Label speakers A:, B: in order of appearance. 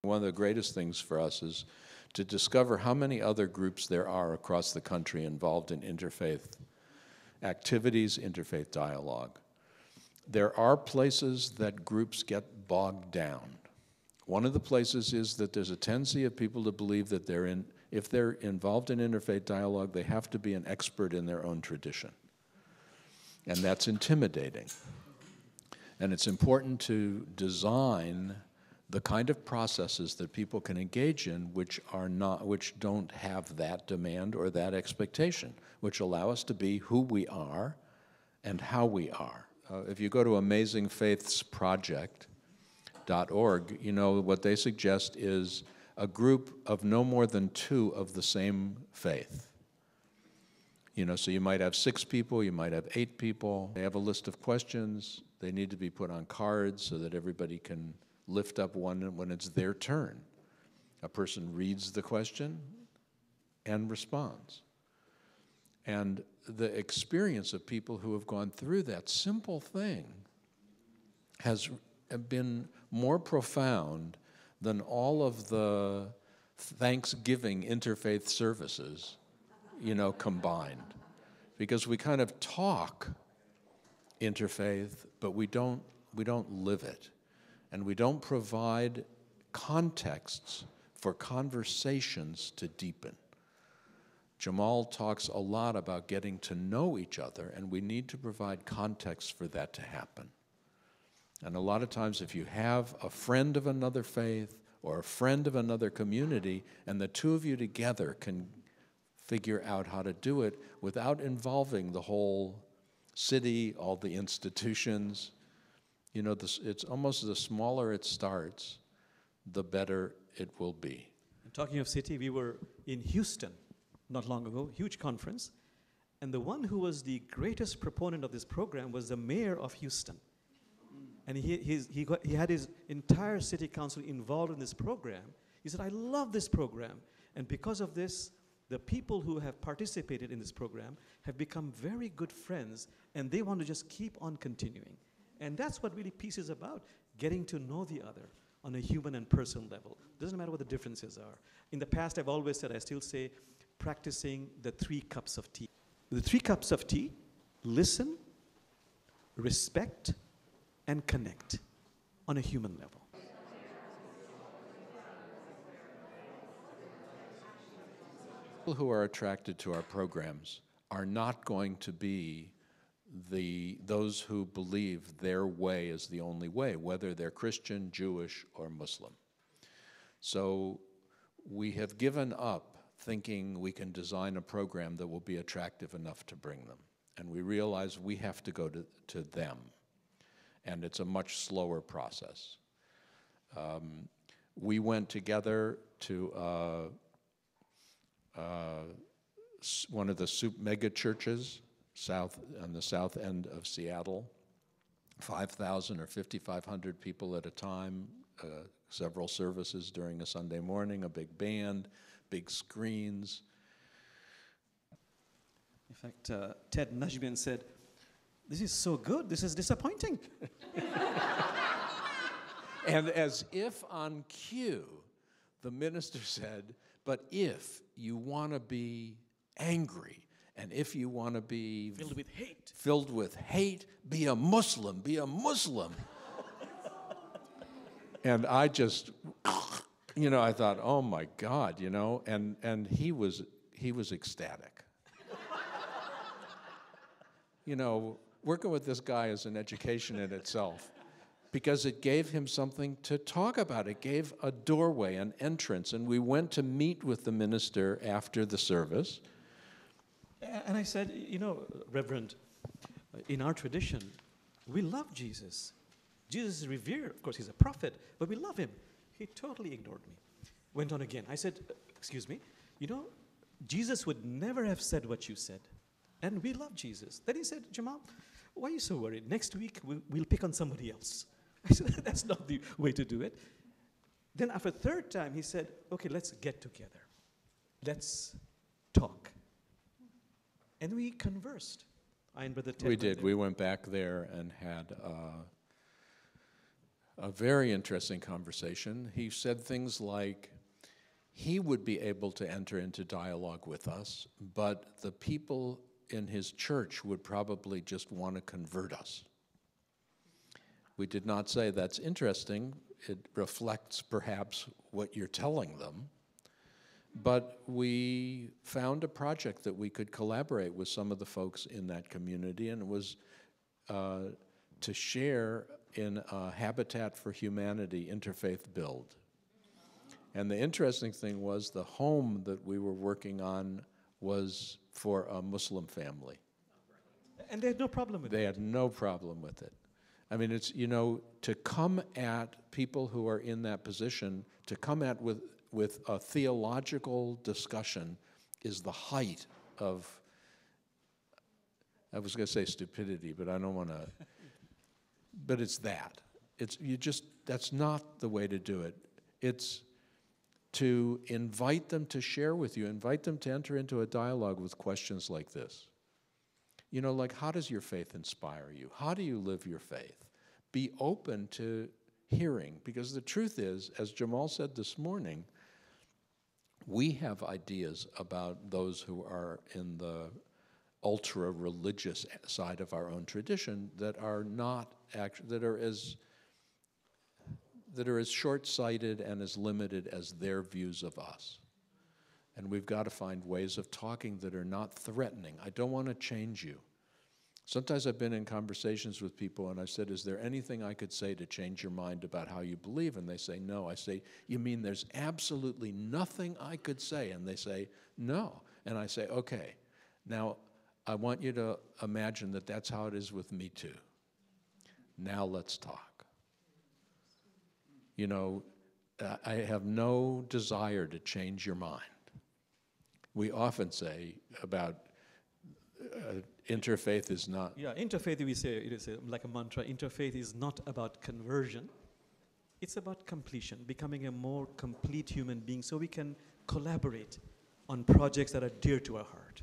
A: One of the greatest things for us is to discover how many other groups there are across the country involved in interfaith activities, interfaith dialogue. There are places that groups get bogged down. One of the places is that there's a tendency of people to believe that if they're involved in interfaith dialogue, they have to be an expert in their own tradition. And that's intimidating. And it's important to design the kind of processes that people can engage in which don't have that demand or that expectation, which allow us to be who we are and how we are. If you go to amazingfaithsproject.org, you know, what they suggest is a group of no more than 2 of the same faith. You know, so you might have 6 people, you might have 8 people. They have a list of questions. They need to be put on cards so that everybody can lift up one when it's their turn. A person reads the question and responds. And the experience of people who have gone through that simple thing has been more profound than all of the Thanksgiving interfaith services, you know, combined. Because we kind of talk interfaith, but we don't live it. And we don't provide contexts for conversations to deepen. Jamal talks a lot about getting to know each other, and we need to provide context for that to happen. And a lot of times if you have a friend of another faith or a friend of another community, and the 2 of you together can figure out how to do it without involving the whole city, all the institutions, you know, it's almost the smaller it starts, the better it will be.
B: And talking of city, we were in Houston not long ago, huge conference, and the one who was the greatest proponent of this program was the mayor of Houston. And he had his entire city council involved in this program. He said, I love this program. And because of this, the people who have participated in this program have become very good friends, and they want to just keep on continuing. And that's what really peace is about, getting to know the other on a human and personal level. Doesn't matter what the differences are. In the past, I've always said, I still say, practicing the 3 cups of tea. The 3 cups of tea: listen, respect, and connect on a human level.
A: People who are attracted to our programs are not going to be those who believe their way is the only way, whether they're Christian, Jewish, or Muslim. So we have given up thinking we can design a program that will be attractive enough to bring them. And we realize we have to go to them. And it's a much slower process. We went together to one of the mega churches on the south end of Seattle, 5,000 or 5,500 people at a time, several services during a Sunday morning, a big band, big screens.
B: In fact, Ted Najmian said, this is so good, this is disappointing.
A: And as if on cue, the minister said, but if you want to be angry, and if you want to be filled with hate, be a Muslim, be a Muslim. And I just, you know, I thought, oh my God, you know, and he was ecstatic. You know, working with this guy is an education in itself, because it gave him something to talk about. It gave a doorway, an entrance, and we went to meet with the minister after the service.
B: And I said, you know, Reverend, in our tradition, we love Jesus. Jesus is revered. Of course, he's a prophet, but we love him. He totally ignored me. Went on again. I said, excuse me, you know, Jesus would never have said what you said. And we love Jesus. Then he said, Jamal, why are you so worried? Next week, we'll pick on somebody else. I said, that's not the way to do it. Then after the 3rd time, he said, okay, let's get together. Let's talk. And we conversed. I and Brother Ted.
A: We did. We went back there and had a very interesting conversation. He said things like, he would be able to enter into dialogue with us, but the people in his church would probably just want to convert us. We did not say that's interesting. It reflects perhaps what you're telling them. But we found a project that we could collaborate with some of the folks in that community, and it was to share in a Habitat for Humanity interfaith build. And the interesting thing was the home that we were working on was for a Muslim family.
B: And they had no problem with it.
A: They had no problem with it. I mean, it's, you know, to come at people who are in that position, to come at with a theological discussion is the height of, I was going to say stupidity, but I don't want to, but it's that. It's, you just, that's not the way to do it. It's to invite them to share with you, invite them to enter into a dialogue with questions like this. You know, like, how does your faith inspire you? How do you live your faith? Be open to hearing, because the truth is, as Jamal said this morning, we have ideas about those who are in the ultra-religious side of our own tradition that are not that are as short-sighted and as limited as their views of us. And we've got to find ways of talking that are not threatening. I don't want to change you. Sometimes I've been in conversations with people and I said, is there anything I could say to change your mind about how you believe? And they say, no. I say, you mean there's absolutely nothing I could say? And they say, no. And I say, okay, now I want you to imagine that that's how it is with me too. Now let's talk. You know, I have no desire to change your mind. We often say about interfaith is not.
B: Yeah, interfaith, we say, it is like a mantra, interfaith is not about conversion. It's about completion, becoming a more complete human being so we can collaborate on projects that are dear to our heart.